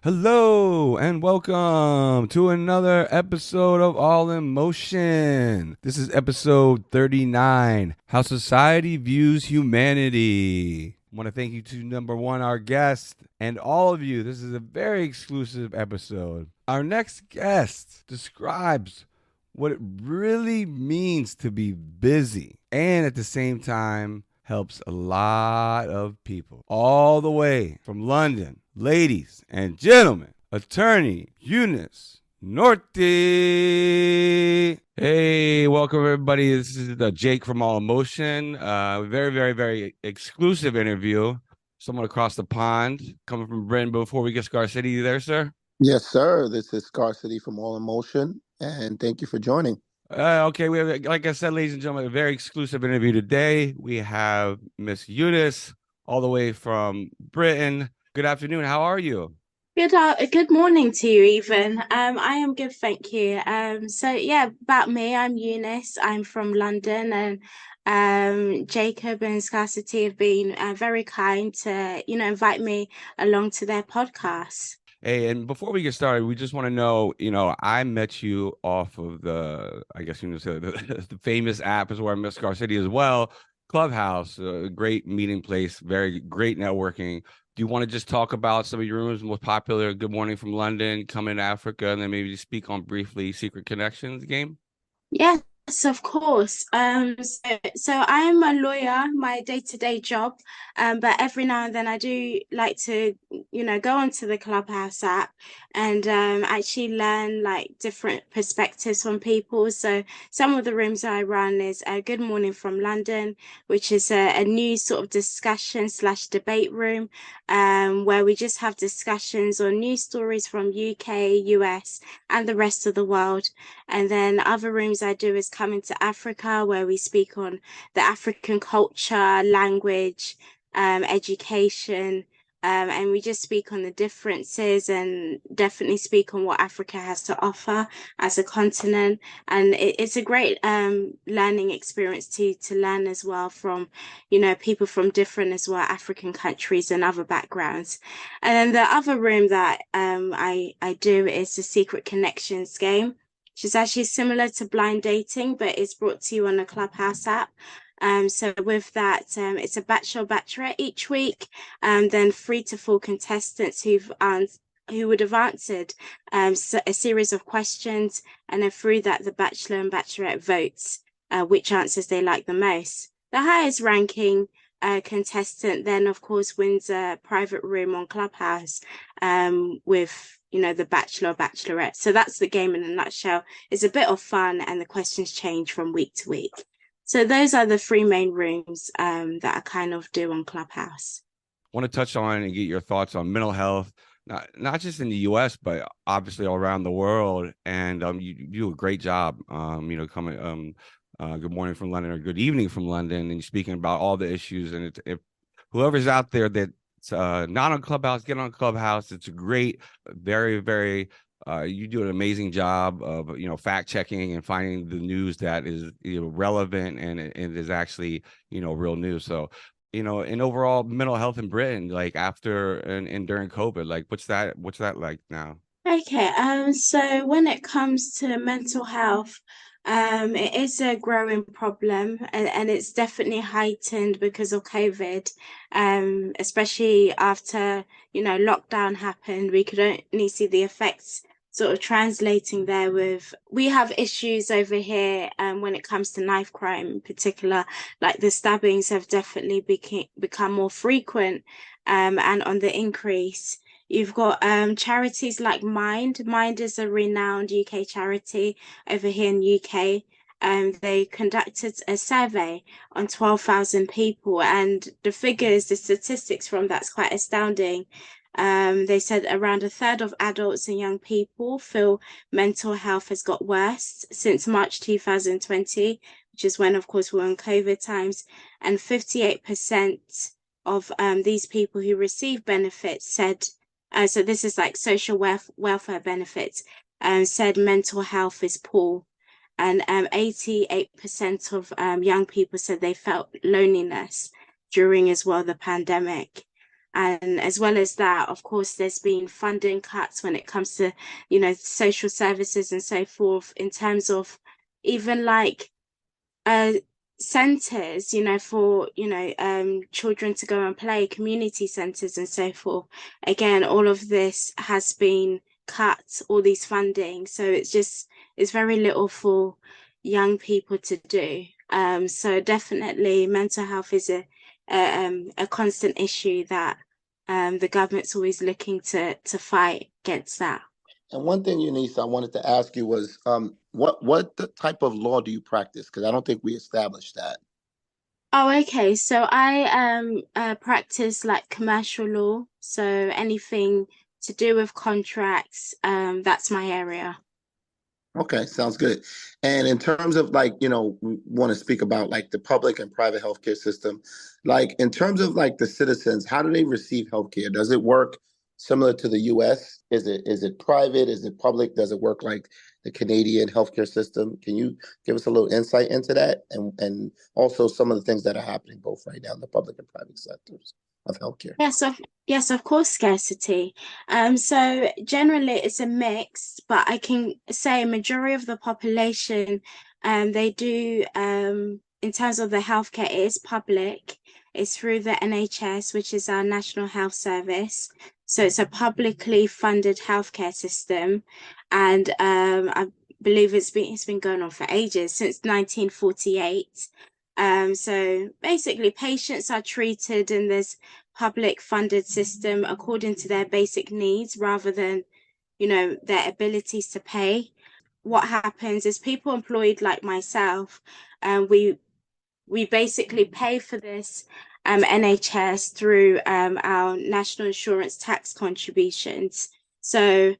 Hello and welcome to another episode of All in Motion. This is episode 39, How Society Views Humanity. I want to thank you to number one, our guest, and all of you. This is a very exclusive episode. Our next guest describes what it really means to be busy and at the same time helps a lot of people all the way from London. Ladies and gentlemen, attorney Eunice Nortey. Hey, welcome everybody. This is Jake from All Emotion. Very exclusive interview. Someone across the pond coming from Britain. Before we get Scar City, you there, sir? Yes, sir. This is Scarcity from All Emotion, and thank you for joining. Okay, we have, like I said, ladies and gentlemen, a very exclusive interview today. We have Miss Eunice all the way from Britain. Good afternoon. How are you? Good morning to you, even. I am good, thank you. So yeah, about me, I'm Eunice. I'm from London, and Jacob and Scarcity have been very kind to, invite me along to their podcast. Hey, and before we get started, we just want to know, I met you off of I guess the famous app is where I met Scar City as well, Clubhouse, a great meeting place, very great networking. Do you want to just talk about some of your rooms, most popular, Good Morning from London, Coming to Africa, and then maybe speak on briefly Secret Connections game? Yes, of course. So I am a lawyer, my day-to-day job. But every now and then I do like to, go onto the Clubhouse app and actually learn like different perspectives from people. So some of the rooms I run is Good Morning from London, which is a new sort of discussion slash debate room, where we just have discussions on news stories from UK, US, and the rest of the world. And then other rooms I do is Coming to Africa, where we speak on the African culture, language, education, and we just speak on the differences and definitely speak on what Africa has to offer as a continent. And it's a great learning experience to learn as well from, people from different as well African countries and other backgrounds. And then the other room that I do is the Secret Connections game, which is actually similar to blind dating, but it's brought to you on a Clubhouse app. So with that, it's a bachelor or bachelorette each week, then 3 to 4 contestants who would have answered a series of questions, and then through that, the bachelor and bachelorette votes which answers they like the most. The highest ranking contestant then, of course, wins a private room on Clubhouse with the bachelor or bachelorette. So that's the game in a nutshell. It's a bit of fun, and the questions change from week to week. So those are the 3 main rooms that I kind of do on Clubhouse. Want to touch on and get your thoughts on mental health, not just in the U.S. but obviously all around the world. And you do a great job. Coming. Good morning from London or good evening from London, and you're speaking about all the issues. And if whoever's out there that's not on Clubhouse, get on Clubhouse. It's a great, very. You do an amazing job of fact checking and finding the news that is relevant and it is actually real news. So in overall mental health in Britain, like after and during COVID, like what's that like now? Okay, so when it comes to mental health, it is a growing problem, and it's definitely heightened because of COVID. Especially after, lockdown happened, we could only see the effects sort of translating there with we have issues over here when it comes to knife crime in particular, like the stabbings have definitely become more frequent and on the increase. You've got charities like Mind. Mind is a renowned UK charity over here in UK. They conducted a survey on 12,000 people, and the statistics from that's quite astounding. They said around a third of adults and young people feel mental health has got worse since March 2020, which is when, of course, we're in COVID times, and 58% of these people who receive benefits said so this is like social welfare benefits, said mental health is poor. And 88% of young people said they felt loneliness during as well the pandemic. And as well as that, of course, there's been funding cuts when it comes to, social services and so forth, in terms of even like uh centers, for, children to go and play, community centers and so forth. Again, all of this has been cut, all these funding. So it's very little for young people to do. So definitely mental health is a constant issue that the government's always looking to fight against that. And one thing, Eunice, I wanted to ask you was, what the type of law do you practice? Because I don't think we established that. Oh, okay. So I practice like commercial law. So anything to do with contracts, that's my area. Okay, sounds good. And in terms of like, we want to speak about like the public and private healthcare system. Like in terms of like the citizens, how do they receive healthcare? Does it work similar to the US? Is it private? Is it public? Does it work like the Canadian healthcare system? Can you give us a little insight into that? And also some of the things that are happening both right now in the public and private sectors of healthcare. Yes, of course, scarcity. So generally it's a mix, but I can say majority of the population, they do, in terms of the healthcare, it is public. It's through the NHS, which is our National Health Service. So it's a publicly funded healthcare system, and I believe it's been going on for ages, since 1948. So basically, patients are treated in this public funded system according to their basic needs rather than, their abilities to pay. What happens is people employed like myself, we basically pay for this NHS through our national insurance tax contributions. So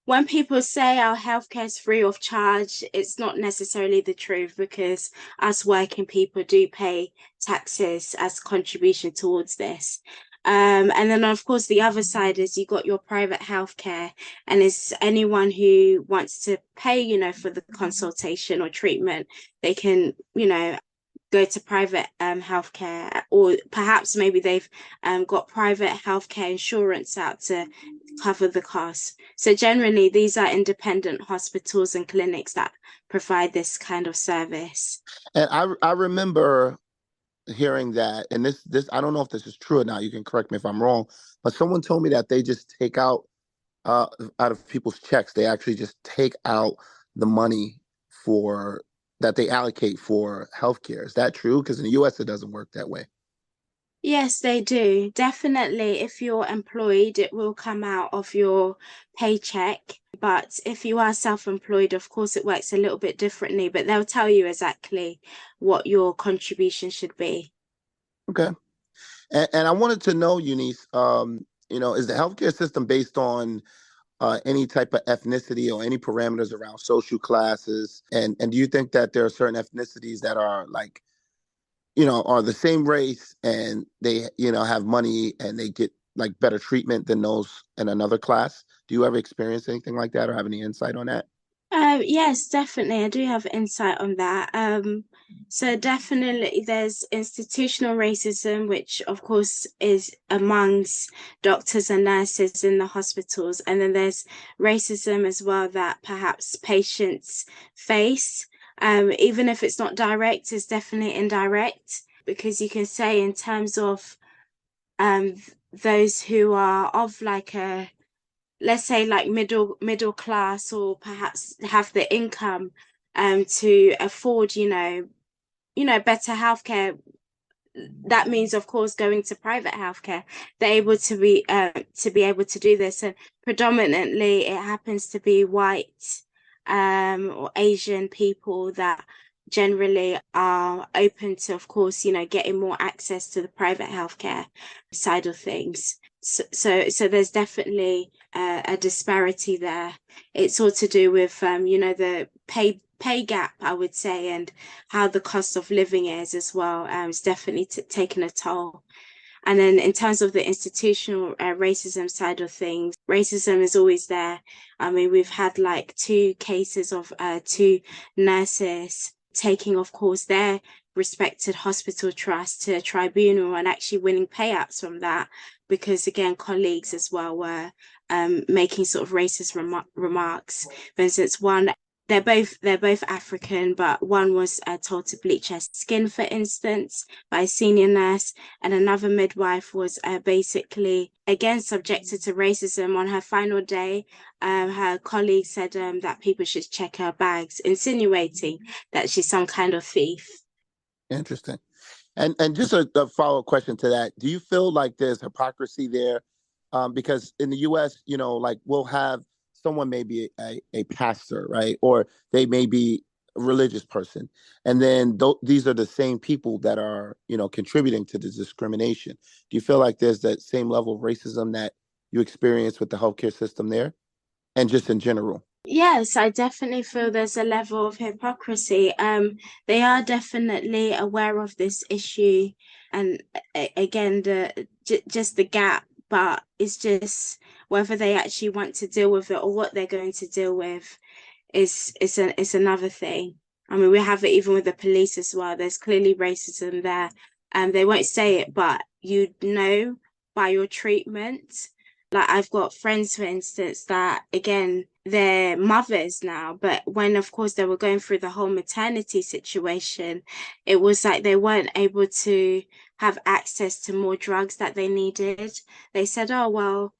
when people say our healthcare is free of charge, it's not necessarily the truth, because us working people do pay taxes as contribution towards this. And then, of course, the other side is you got your private healthcare, and it's anyone who wants to pay, for the consultation or treatment, they can, go to private healthcare, or perhaps maybe they've got private healthcare insurance out to cover the cost. So generally, these are independent hospitals and clinics that provide this kind of service. And I remember hearing that, and this I don't know if this is true or not. You can correct me if I'm wrong, but someone told me that they just take out of people's checks. They actually just take out the money for that they allocate for healthcare. Is that true? Because in the US, it doesn't work that way. Yes, they do. Definitely, if you're employed, it will come out of your paycheck. But if you are self-employed, of course, it works a little bit differently, but they'll tell you exactly what your contribution should be. Okay. And I wanted to know, Eunice, is the healthcare system based on any type of ethnicity or any parameters around social classes? And do you think that there are certain ethnicities that are like, are the same race and they, have money and they get like better treatment than those in another class? Do you ever experience anything like that or have any insight on that? Yes, definitely. I do have insight on that. So definitely there's institutional racism, which of course is amongst doctors and nurses in the hospitals. And then there's racism as well that perhaps patients face. Even if it's not direct, it's definitely indirect, because you can say in terms of um those who are of like a, let's say like middle class, or perhaps have the income to afford, better healthcare. That means, of course, going to private healthcare. They're able to be able to do this, and predominantly it happens to be white or Asian people that generally are open to, of course, getting more access to the private healthcare side of things. So there's definitely a disparity there. It's all to do with the pay gap, I would say, and how the cost of living is as well. It's definitely taken a toll. And then in terms of the institutional racism side of things, racism is always there. I mean, we've had like 2 cases of 2 nurses taking, of course, their respected hospital trust to a tribunal and actually winning payouts from that, because again, colleagues as well were making sort of racist remarks. For instance, they're both African, but one was told to bleach her skin, for instance, by a senior nurse, and another midwife was basically again subjected to racism. On her final day, her colleague said that people should check her bags, insinuating that she's some kind of thief. Interesting. And just a follow-up question to that. Do you feel like there's hypocrisy there? Because in the US, you know, like we'll have someone may be a pastor, right? Or they may be a religious person. And then these are the same people that are, you know, contributing to the discrimination. Do you feel like there's that same level of racism that you experience with the healthcare system there and just in general? Yes, I definitely feel there's a level of hypocrisy. They are definitely aware of this issue, and again, just the gap, but it's just whether they actually want to deal with it or what they're going to deal with is another thing. I mean, we have it even with the police as well. There's clearly racism there. They won't say it, but you know by your treatment. Like I've got friends, for instance, that again, they're mothers now, but when of course they were going through the whole maternity situation, it was like they weren't able to have access to more drugs that they needed. They said, oh, well,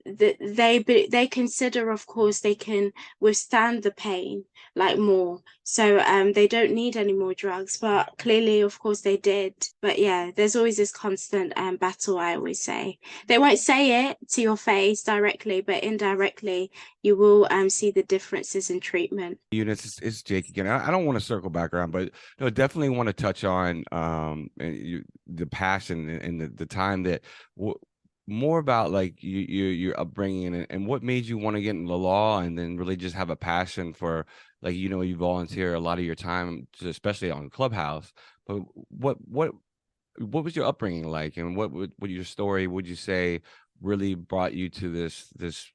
they consider, of course, they can withstand the pain like more, so they don't need any more drugs, but clearly of course they did. But yeah, there's always this constant battle. I always say they won't say it to your face directly, but indirectly you will see the differences in treatment. Eunice, it's Jake again. I don't want to circle back around, but no, definitely want to touch on the passion and the time that more about like your upbringing and what made you want to get into the law, and then really just have a passion for, like, you know, you volunteer a lot of your time especially on Clubhouse, but what was your upbringing like, and what your story would you say really brought you to this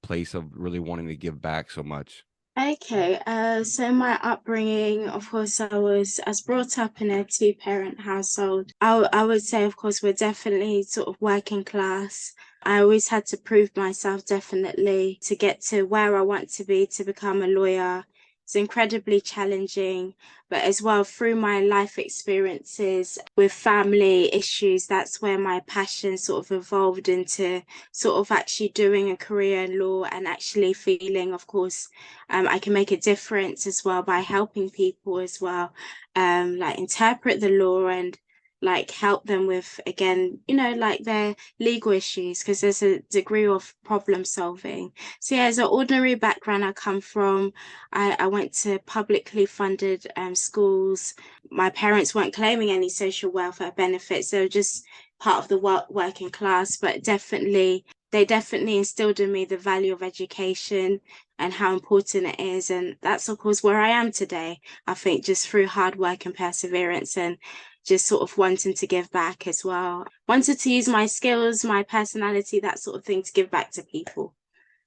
place of really wanting to give back so much? Okay, so my upbringing, of course, I was brought up in a two-parent household. I would say, of course, we're definitely sort of working class. I always had to prove myself definitely to get to where I want to be, to become a lawyer. It's incredibly challenging, but as well through my life experiences with family issues, that's where my passion sort of evolved into sort of actually doing a career in law and actually feeling, of course, I can make a difference as well by helping people as well, like interpret the law and like help them with, again, you know, like their legal issues, because there's a degree of problem solving. So yeah, as an ordinary background I come from, I went to publicly funded schools. My parents weren't claiming any social welfare benefits. They were just part of the working class, but they definitely instilled in me the value of education and how important it is. And that's, of course, where I am today. I think just through hard work and perseverance and just sort of wanting to give back as well. Wanted to use my skills, my personality, that sort of thing to give back to people.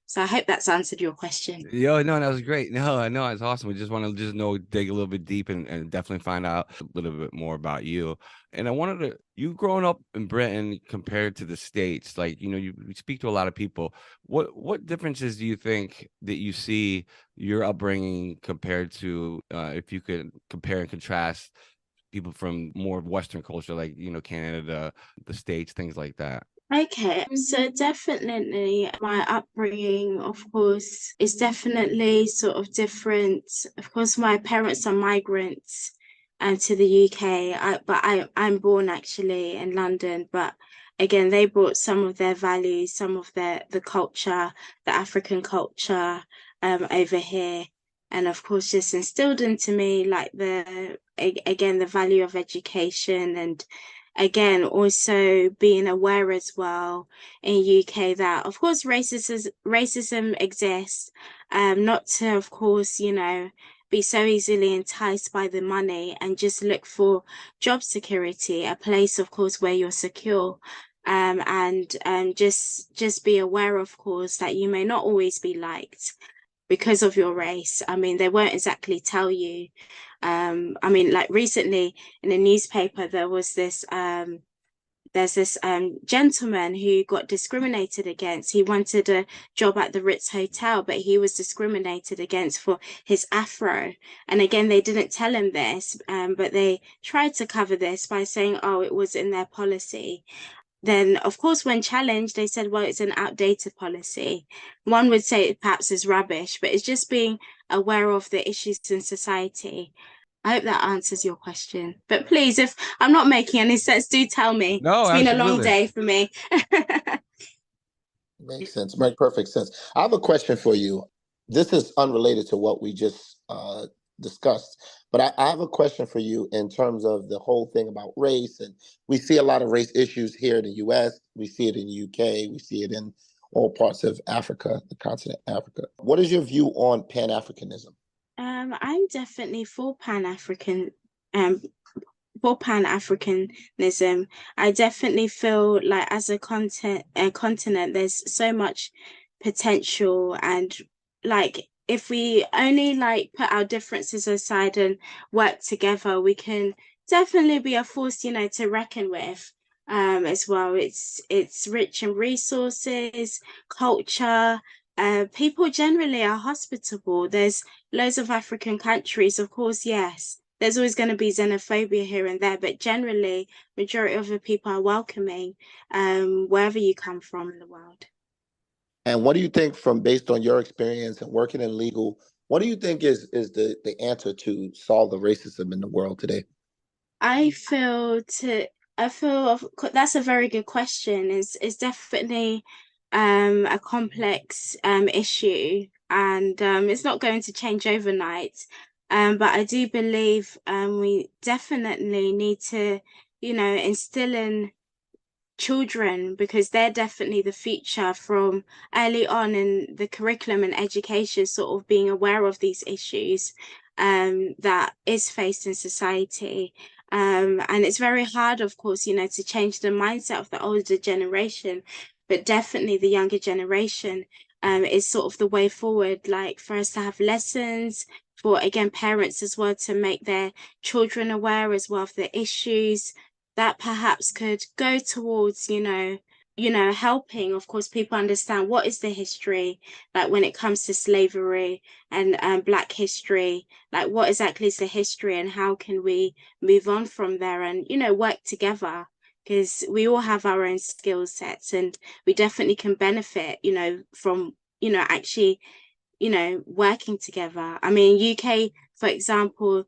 So I hope that's answered your question. Yo, no, that was great. No, it's awesome. We just want to just dig a little bit deep and definitely find out a little bit more about you. And I wanted to, you growing up in Britain compared to the States, like, you know, you speak to a lot of people. What differences do you think that you see your upbringing compared to, if you could compare and contrast people from more Western culture, like, you know, Canada, the States, things like that? Okay, so definitely my upbringing, of course, is definitely sort of different. Of course, my parents are migrants to the UK, I'm born actually in London, but again, they brought some of their values, some of the culture, the African culture over here. And of course, just instilled into me like the value of education, and again, also being aware as well in UK that, of course, racism exists, not to, of course, you know, be so easily enticed by the money and just look for job security, a place, of course, where you're secure. And just be aware, of course, that you may not always be liked. because of your race. I mean, they won't exactly tell you. I mean, like recently in a newspaper, there's this gentleman who got discriminated against. He wanted a job at the Ritz Hotel, but he was discriminated against for his afro. And again, they didn't tell him this, but they tried to cover this by saying, oh, it was in their policy. Then, of course, when challenged, they said, well, it's an outdated policy. One would say it perhaps is rubbish, but it's just being aware of the issues in society. I hope that answers your question. But please, if I'm not making any sense, do tell me. No, It's been a long absolutely. day for me. Makes sense. Make perfect sense. I have a question for you. This is unrelated to what we just discussed, but I have a question for you in terms of the whole thing about race. And we see a lot of race issues here in the US. We see it in the UK. We see it in all parts of Africa, the continent Africa. What is your view on Pan-Africanism? I'm definitely for Pan-Africanism. I definitely feel like as a continent, there's so much potential, and like if we only like put our differences aside and work together, we can definitely be a force, to reckon with. As well, it's rich in resources, culture. People generally are hospitable. There's loads of African countries, of course, yes. There's always going to be xenophobia here and there, but generally, majority of the people are welcoming, wherever you come from in the world. And what do you think, from based on your experience and working in legal, what do you think is the answer to solve the racism in the world today? I feel that's a very good question. It's definitely a complex issue, and it's not going to change overnight. But I do believe we definitely need to, instill in children, because they're definitely the future, from early on in the curriculum and education, sort of being aware of these issues that is faced in society. And it's very hard, of course, to change the mindset of the older generation, but definitely the younger generation is sort of the way forward, like for us to have lessons, for again parents as well to make their children aware as well of the issues that perhaps could go towards, helping, of course, people understand what is the history, like when it comes to slavery and Black history, like what exactly is the history and how can we move on from there and, work together, because we all have our own skill sets and we definitely can benefit, from, actually, working together. I mean, UK, for example,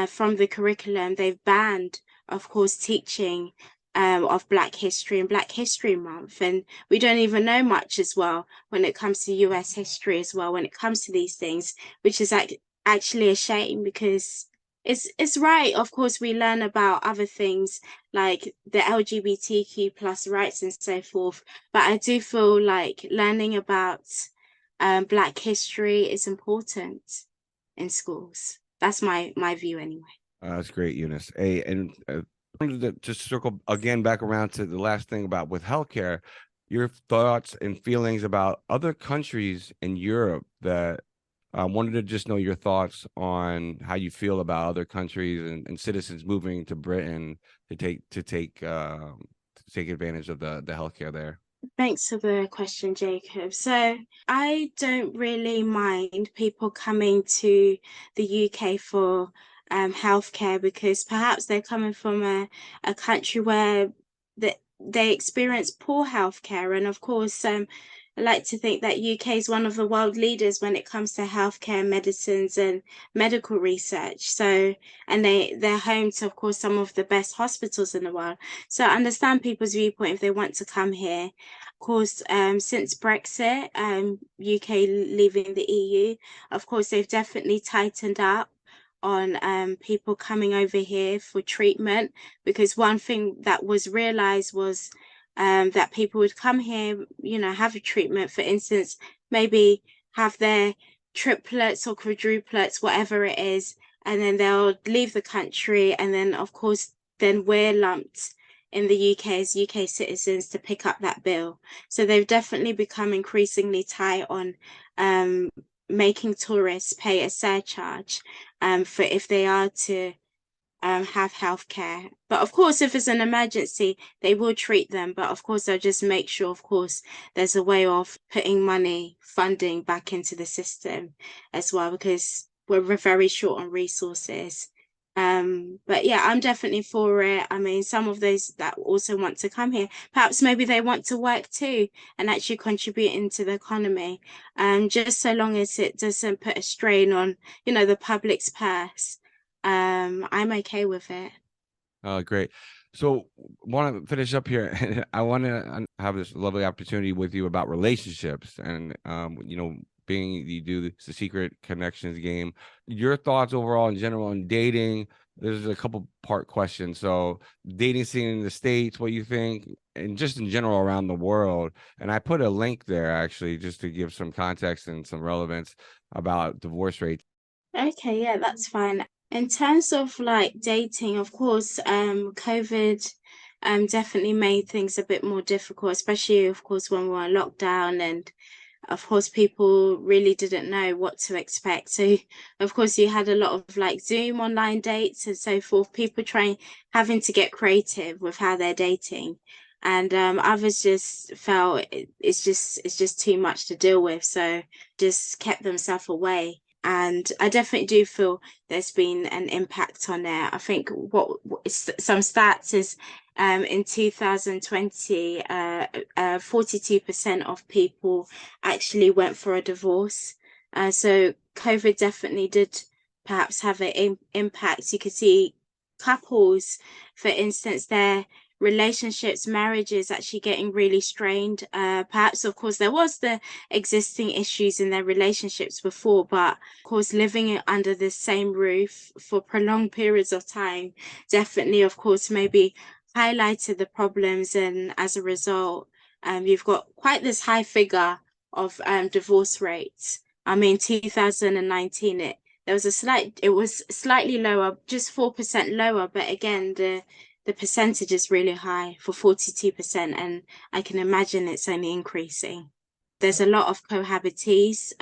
from the curriculum, they've banned, of course, teaching of Black history and Black History Month. And we don't even know much as well when it comes to US history as well, when it comes to these things, which is actually a shame, because it's right. Of course, we learn about other things like the LGBTQ plus rights and so forth. But I do feel like learning about Black history is important in schools. That's my view anyway. That's great, Eunice. Hey, and I wanted to just circle again back around to the last thing about with healthcare, your thoughts and feelings about other countries in Europe. That I wanted to just know your thoughts on how you feel about other countries and citizens moving to Britain to take advantage of the healthcare there. Thanks for the question, Jacob. So I don't really mind people coming to the UK for healthcare, because perhaps they're coming from a country where they experience poor healthcare. And of course, I like to think that UK is one of the world leaders when it comes to healthcare, medicines, and medical research. So, and they're home to, of course, some of the best hospitals in the world. So I understand people's viewpoint if they want to come here. Of course, since Brexit, UK leaving the EU, of course, they've definitely tightened up on people coming over here for treatment, because one thing that was realized was that people would come here, have a treatment, for instance, maybe have their triplets or quadruplets, whatever it is, and then they'll leave the country, and then of course then we're lumped in the UK as UK citizens to pick up that bill. So they've definitely become increasingly tight on making tourists pay a surcharge for if they are to have healthcare. But of course, if it's an emergency, they will treat them. But of course, they'll just make sure, of course, there's a way of putting money, funding back into the system as well, because we're very short on resources. But yeah, I'm definitely for it. I mean, some of those that also want to come here, perhaps maybe they want to work too and actually contribute into the economy. Just so long as it doesn't put a strain on, the public's purse. I'm okay with it. Great. So want to finish up here, and I want to have this lovely opportunity with you about relationships, and being you do the secret connections game. Your thoughts overall in general on dating. There's a couple part questions. So dating scene in the States, what you think, and just in general around the world. And I put a link there actually just to give some context and some relevance about divorce rates. Okay, yeah, that's fine. In terms of like dating, of course, COVID definitely made things a bit more difficult, especially of course when we were locked down, and of course people really didn't know what to expect. So of course you had a lot of like Zoom online dates and so forth, people having to get creative with how they're dating. And others just felt it's just too much to deal with, so just kept themselves away. And I definitely do feel there's been an impact on it. I think some stats is in 2020, 42% of people actually went for a divorce. So COVID definitely did perhaps have an impact. You could see couples, for instance, their relationships, marriages actually getting really strained. Perhaps, of course, there was the existing issues in their relationships before, but of course, living under the same roof for prolonged periods of time definitely, of course, maybe highlighted the problems, and as a result, you've got quite this high figure of divorce rates. I mean, 2019, it was slightly lower, just 4% lower, but again, the percentage is really high for 42%, and I can imagine it's only increasing. There's a lot of cohabitees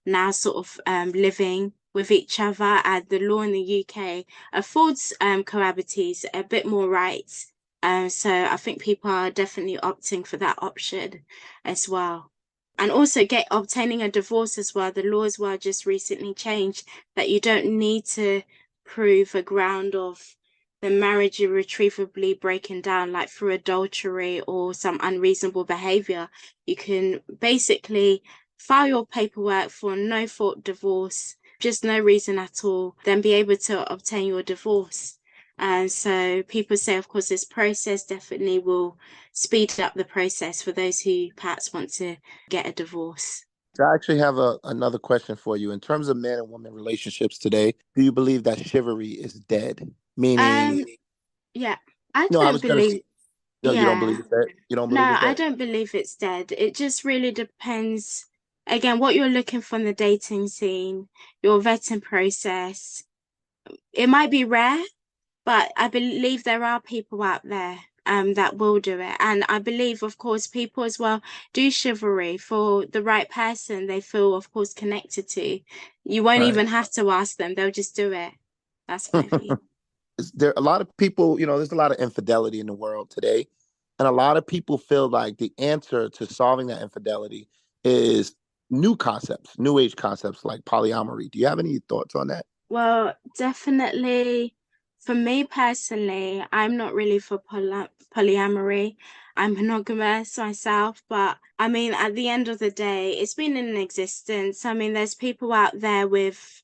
now sort of living with each other, and the law in the UK affords cohabitees a bit more rights. So I think people are definitely opting for that option as well. And also obtaining a divorce as well. The law as well just recently changed that you don't need to prove a ground of the marriage irretrievably breaking down, like through adultery or some unreasonable behavior. You can basically file your paperwork for no fault divorce, just no reason at all, then be able to obtain your divorce. And so people say, of course, this process definitely will speed up the process for those who perhaps want to get a divorce. So I actually have another question for you. In terms of man and woman relationships today, do you believe that chivalry is dead? Meaning, yeah, I no, I don't was gonna. believe. No, you don't Yeah, believe it's dead. You don't no, believe it's I dead. don't believe it's dead. It just really depends, again, what you're looking for in the dating scene, your vetting process. It might be rare, but I believe there are people out there that will do it. And I believe, of course, people as well do chivalry for the right person they feel, of course, connected to. You won't Right. even have to ask them, they'll just do it. That's my view. There a lot of people, there's a lot of infidelity in the world today. And a lot of people feel like the answer to solving that infidelity is new concepts, new age concepts like polyamory. Do you have any thoughts on that? Well, definitely for me personally, I'm not really for polyamory. I'm monogamous myself, but I mean, at the end of the day, it's been in existence. I mean, there's people out there with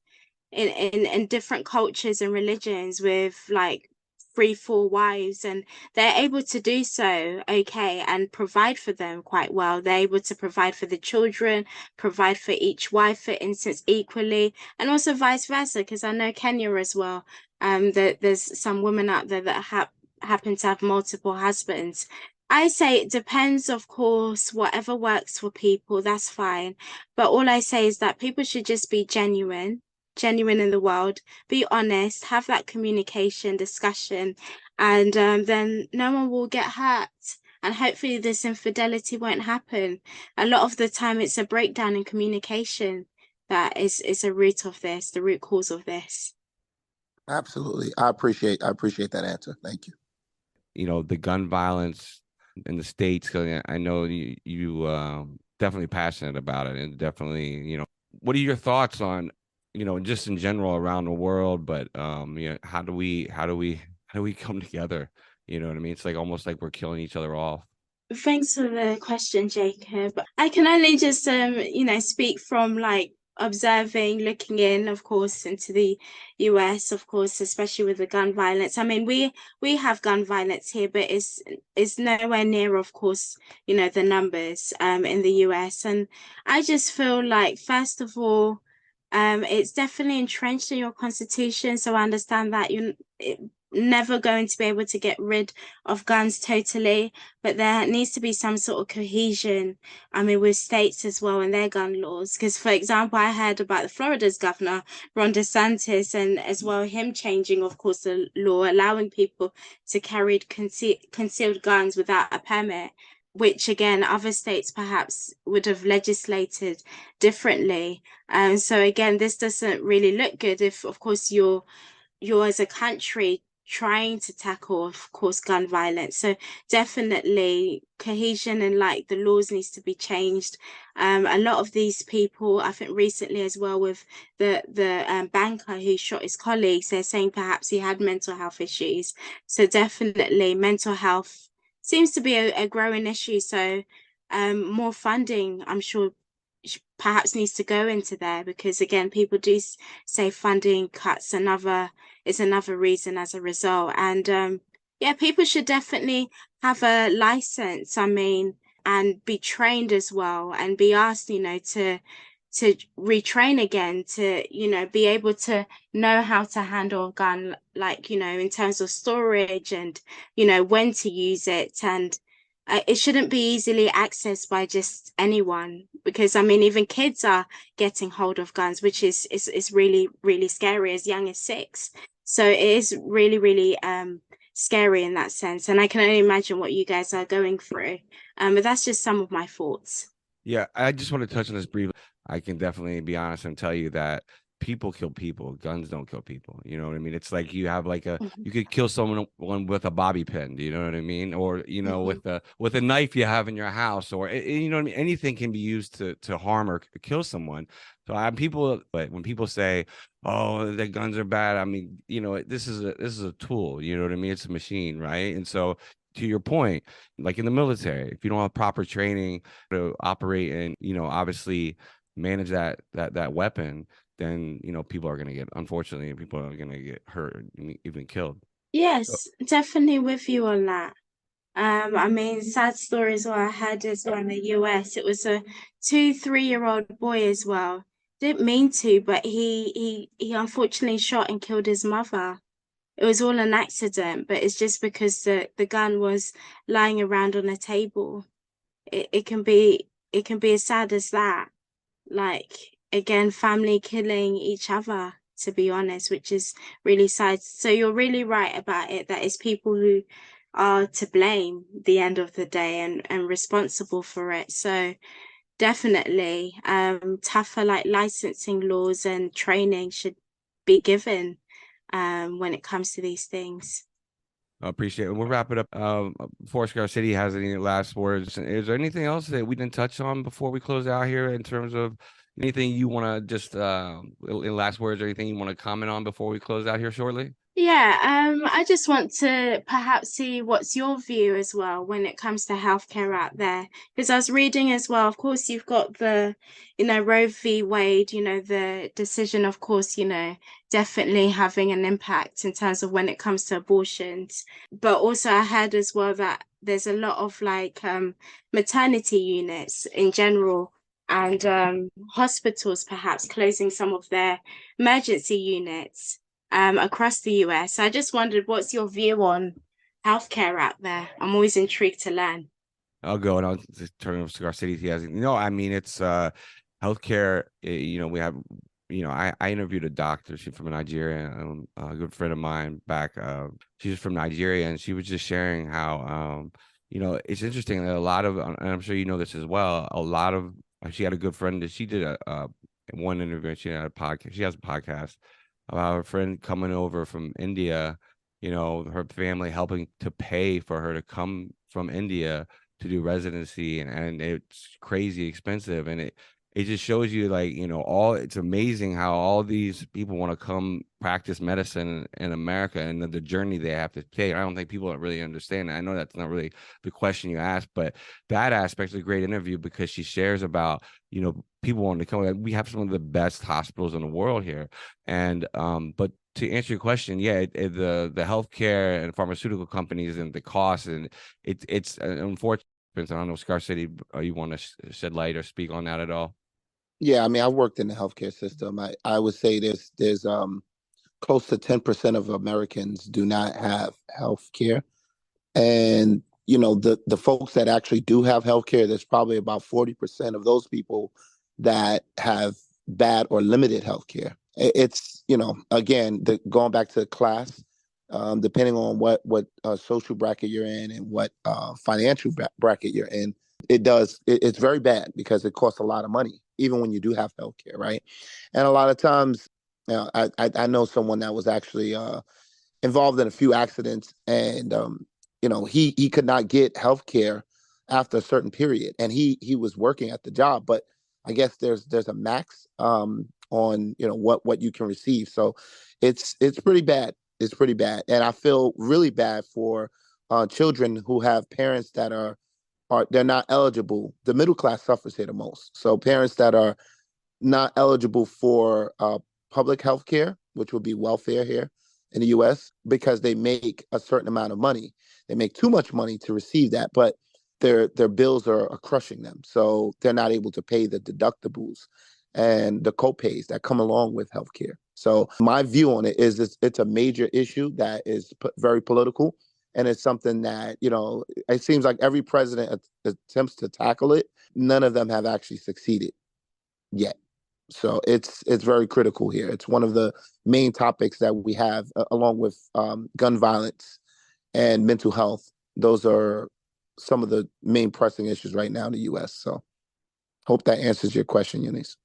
in different cultures and religions with like 3, 4 wives, and they're able to do so okay and provide for them quite well. They're able to provide for the children, provide for each wife, for instance, equally, and also vice versa, because I know Kenya as well. That there's some women out there that happen to have multiple husbands. I say it depends, of course, whatever works for people, that's fine. But all I say is that people should just be genuine in the world, be honest, have that communication, discussion, and then no one will get hurt. And hopefully this infidelity won't happen. A lot of the time it's a breakdown in communication. that is a root of this, the root cause of this. Absolutely. I appreciate that answer. Thank you. You know, the gun violence in the States, 'cause I know you definitely passionate about it, and definitely, you know, what are your thoughts on, you know, just in general around the world, but you know, how do we come together? You know what I mean? It's like almost like we're killing each other off. Thanks for the question, Jacob. I can only just speak from like observing, looking in, of course, into the US, of course, especially with the gun violence. I mean, we have gun violence here, but it's nowhere near, of course, the numbers in the US. And I just feel like, first of all, it's definitely entrenched in your constitution. So I understand that you're never going to be able to get rid of guns totally, but there needs to be some sort of cohesion, I mean, with states as well and their gun laws. Because, for example, I heard about the Florida's governor, Ron DeSantis, and as well him changing, of course, the law, allowing people to carry concealed guns without a permit, which again, other states perhaps would have legislated differently. So again, this doesn't really look good if, of course, you're as a country trying to tackle, of course, gun violence. So definitely cohesion and like the laws needs to be changed. A lot of these people, I think recently as well with the banker who shot his colleagues, they're saying perhaps he had mental health issues. So definitely mental health seems to be a growing issue. So more funding, I'm sure, perhaps needs to go into there, because again, people do say funding cuts is another reason as a result. And yeah, people should definitely have a license, I mean, and be trained as well, and be asked, to retrain again, to, be able to know how to handle a gun, like, in terms of storage and, when to use it. And it shouldn't be easily accessed by just anyone, because I mean, even kids are getting hold of guns, which is really, really scary, as young as 6. So it is really, really scary in that sense. And I can only imagine what you guys are going through. But that's just some of my thoughts. Yeah, I just want to touch on this briefly. I can definitely be honest and tell you that people kill people. Guns don't kill people. You know what I mean? It's like you have like you could kill someone with a bobby pin. Do you know what I mean? Or with a knife you have in your house, or you know what I mean? Anything can be used to harm or kill someone. So but when people say, "Oh, the guns are bad," I mean, this is a tool. You know what I mean? It's a machine, right? And so, to your point, like in the military, if you don't have proper training to operate and, obviously manage that weapon, then, people are going to unfortunately, people are going to get hurt, even killed. Yes, definitely with you on that. I mean, sad story as well. I heard as well in the US, it was a 2-3-year-old boy as well. Didn't mean to, but he unfortunately shot and killed his mother. It was all an accident, but it's just because the gun was lying around on a table. It can be as sad as that. Like, again, family killing each other, to be honest, which is really sad. So you're really right about it, that it's people who are to blame the end of the day, and responsible for it. So definitely tougher like licensing laws and training should be given when it comes to these things. I appreciate it. We'll wrap it up. Before Scar City has any last words, is there anything else that we didn't touch on before we close out here, in terms of anything you want to just in last words, or anything you want to comment on before we close out here shortly? Yeah, I just want to perhaps see what's your view as well when it comes to healthcare out there. Because I was reading as well, of course, you've got the, Roe v. Wade, the decision, of course, definitely having an impact in terms of when it comes to abortions. But also I heard as well that there's a lot of like maternity units in general, and hospitals perhaps closing some of their emergency units across the US. I just wondered, what's your view on healthcare out there? I'm always intrigued to learn. I'll go, and I'll just turn it over to Cigar City. He has, I mean, it's healthcare. We have, I interviewed a doctor. She's from Nigeria, a good friend of mine back. She's from Nigeria, and she was just sharing how, it's interesting that a lot of, and I'm sure you know this as well, she had a good friend that she did a in one interview, she had a podcast. She has a podcast about her friend coming over from India. You know, her family helping to pay for her to come from India to do residency, and it's crazy expensive, and it just shows you, like, you know, it's amazing how all these people want to come practice medicine in America, and the journey they have to take. I don't think people really understand that. I know that's not really the question you asked, but that aspect is a great interview because she shares about, you know, people wanting to come. We have some of the best hospitals in the world here. And but to answer your question, yeah, the healthcare and pharmaceutical companies and the costs, and it's unfortunate. I don't know, Scar City, you want to shed light or speak on that at all? Yeah, I mean, I worked in the healthcare system. I would say there's close to 10% of Americans do not have health care. And, you know, the folks that actually do have health care, there's probably about 40% of those people that have bad or limited health care. It's, you know, again, going back to class, depending on what social bracket you're in and what financial bracket you're in, it's very bad because it costs a lot of money, even when you do have health care, right? And a lot of times, you know, I know someone that was actually involved in a few accidents, and you know, he could not get health care after a certain period, and he was working at the job, but I guess there's a max on, you know, what you can receive. So it's pretty bad. It's pretty bad, and I feel really bad for children who have parents that are they're not eligible. The middle class suffers here the most. So parents that are not eligible for public health care, which would be welfare here in the US, because they make a certain amount of money. They make too much money to receive that, but their bills are crushing them. So they're not able to pay the deductibles and the copays that come along with healthcare. So my view on it is it's a major issue that is very political. And it's something that, you know, it seems like every president attempts to tackle it. None of them have actually succeeded yet. So it's very critical here. It's one of the main topics that we have, along with gun violence and mental health. Those are some of the main pressing issues right now in the U.S. So hope that answers your question, Eunice.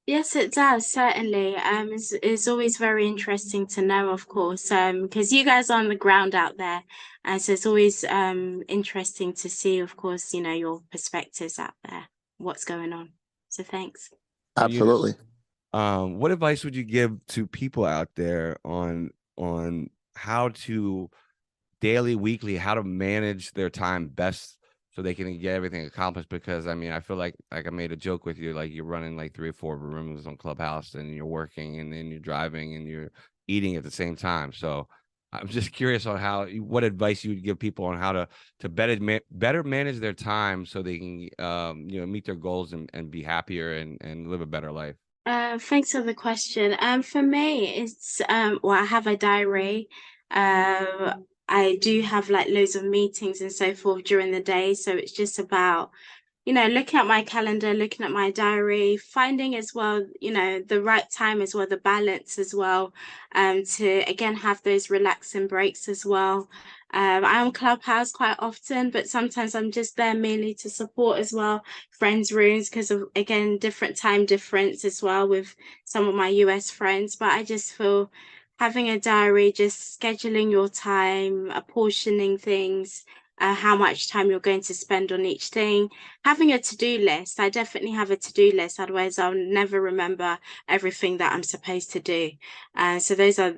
Yes, it does, certainly. It's always very interesting to know, of course, because you guys are on the ground out there, and so it's always interesting to see, of course, you know, your perspectives out there, what's going on. So thanks. So, Absolutely. what advice would you give to people out there on how to daily, weekly, how to manage their time best so they can get everything accomplished? Because I mean, I feel like I made a joke with you, like you're running like 3 or 4 rooms on Clubhouse, and you're working, and then you're driving, and you're eating at the same time. So I'm just curious on what advice you would give people on how to better manage their time so they can you know, meet their goals and be happier and live a better life. Thanks for the question. For me, it's well, I have a diary. I do have like loads of meetings and so forth during the day, so it's just about, you know, looking at my calendar, looking at my diary, finding as well, you know, the right time as well, the balance as well, to again have those relaxing breaks as well. I'm on Clubhouse quite often, but sometimes I'm just there merely to support as well, friends' rooms, because of again different time difference as well with some of my US friends. But I just feel having a diary, just scheduling your time, apportioning things, how much time you're going to spend on each thing, having a to-do list. I definitely have a to-do list, otherwise I'll never remember everything that I'm supposed to do. So those are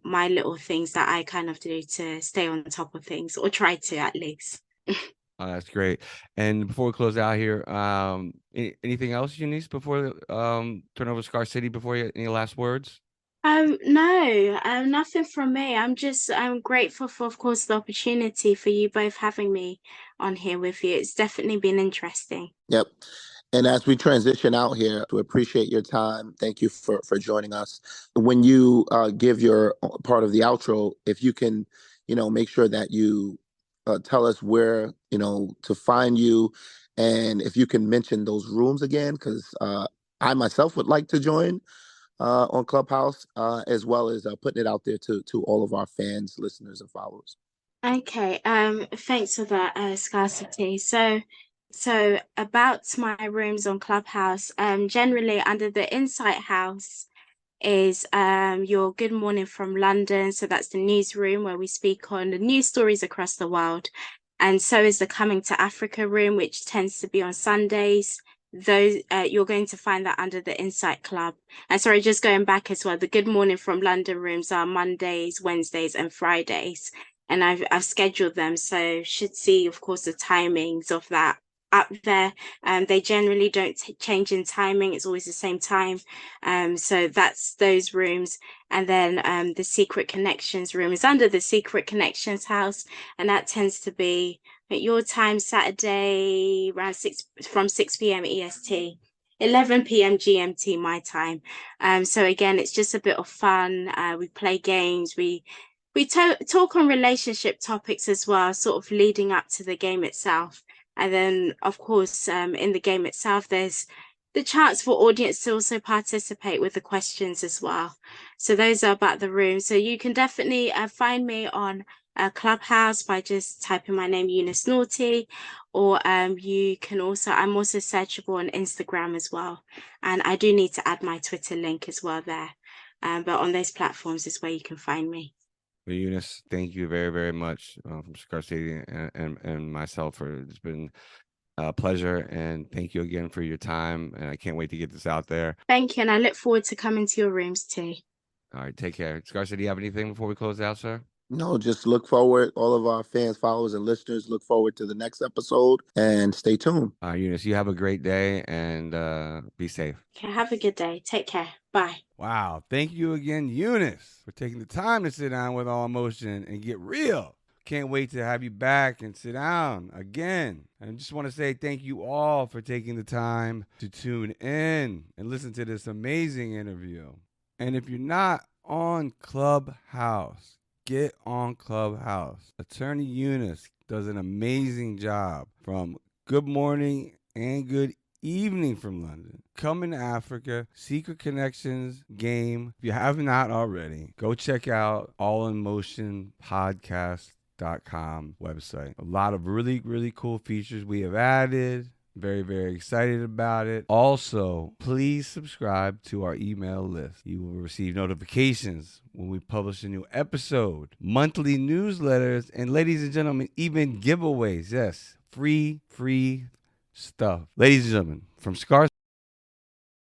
my little things that I kind of do to stay on top of things, or try to at least. Oh, that's great. And before we close out here, anything else, Eunice, before turn over Scar City, before you, any last words? No, nothing from me. I'm grateful for, of course, the opportunity for you both having me on here with you. It's definitely been interesting. Yep. And as we transition out here, to appreciate your time. Thank you for joining us. When you give your part of the outro, if you can, you know, make sure that you tell us where, you know, to find you, and if you can mention those rooms again, because I myself would like to join on Clubhouse, as well as putting it out there to all of our fans, listeners, and followers. Okay, thanks for that, Scarcity. So So about my rooms on Clubhouse, generally under the Insight House is your Good Morning from London. So that's the newsroom where we speak on the news stories across the world. And so is the Coming to Africa room, which tends to be on Sundays. Those you're going to find that under the Insight Club. And sorry, just going back as well, the Good Morning from London rooms are Mondays, Wednesdays, and Fridays. And I've scheduled them, so should see, of course, the timings of that up there. They generally don't change in timing. It's always the same time. So that's those rooms. And then the Secret Connections room is under the Secret Connections house. And that tends to be at your time, Saturday, around from 6 p.m. EST. 11 p.m. GMT, my time. So again, it's just a bit of fun. We play games. We talk on relationship topics as well, sort of leading up to the game itself. And then, of course, in the game itself, there's the chance for audience to also participate with the questions as well. So those are about the room. So you can definitely find me on Clubhouse by just typing my name, Eunice Nortey, or you can also, I'm also searchable on Instagram as well. And I do need to add my Twitter link as well there. But on those platforms is where you can find me. Well, Eunice, thank you very, very much from Cigar City and myself. It's been a pleasure, and thank you again for your time. And I can't wait to get this out there. Thank you, and I look forward to coming to your rooms too. All right, take care. Cigar City, do you have anything before we close out, sir? No, just look forward. All of our fans, followers, and listeners look forward to the next episode and stay tuned. Eunice, you have a great day and be safe. Okay, have a good day. Take care. Bye. Wow. Thank you again, Eunice, for taking the time to sit down with All Emotion and get real. Can't wait to have you back and sit down again. And just want to say thank you all for taking the time to tune in and listen to this amazing interview. And if you're not on Clubhouse, get on Clubhouse. Attorney Eunice does an amazing job from Good Morning and Good Evening from London. Coming to Africa, Secret Connections game. If you have not already, go check out allinmotionpodcast.com website. A lot of really, really cool features we have added. Very, very excited about it. Also, please subscribe to our email list. You will receive notifications when we publish a new episode, monthly newsletters, and ladies and gentlemen, even giveaways. Yes, free stuff. Ladies and gentlemen, from Scar